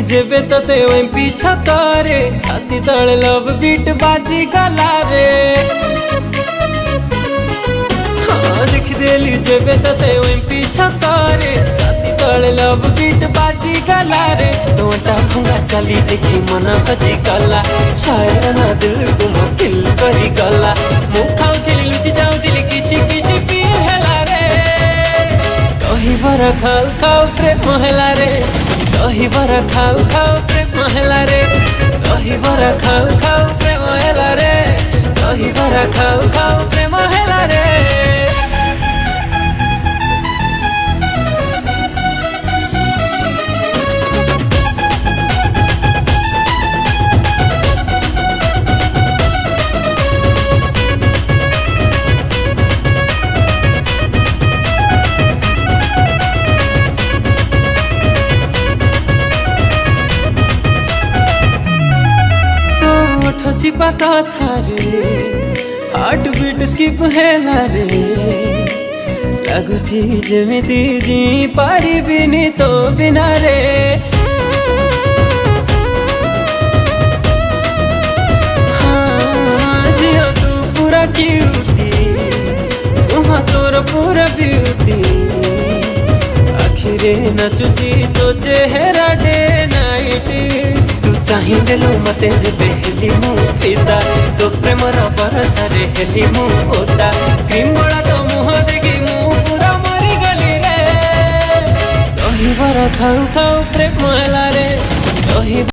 जेबे तते एमपी छतरे छाती तले लव बीट बाजी गला रे। हाँ देख देली जेबे तते एमपी छतरे छाती तले लव बीट बाजी गला रे। तोटा भंगा चली देखी मन बजी गला शायर ना दिल को दिल करी गला। मुखाउ दिल लुचि जाऊ दिल किछि किछि फील हैला रे। दहीबरा खाऊ खाऊ प्रेम हैला रे। दहीबरा खाऊ खाऊ प्रेम हैला रे। दहीबरा खाऊ खाऊ प्रेम हैला रे। दहीबरा खाऊ खाऊ प्रेम हैला रे। छिपा कथा रे हार्ट बीट स्किप हैला रे। लगुची जेमिति जी पारिबिनी तो बिना रे। हाँ जियो तू पूरा क्यूटी वहाँ तोर पूरा ब्यूटी। आखिरे नचुची तो चेहरा डे नाइट। चाही देलु मते जेबे हेली मु फिदा तो प्रेमर बरसा रे हेली मु ओदा। क्रीम बड़ा तो मुह देखी मु पूरा मरी गली रे। दहीबरा खाऊ खाऊ प्रेम हैला रे। दही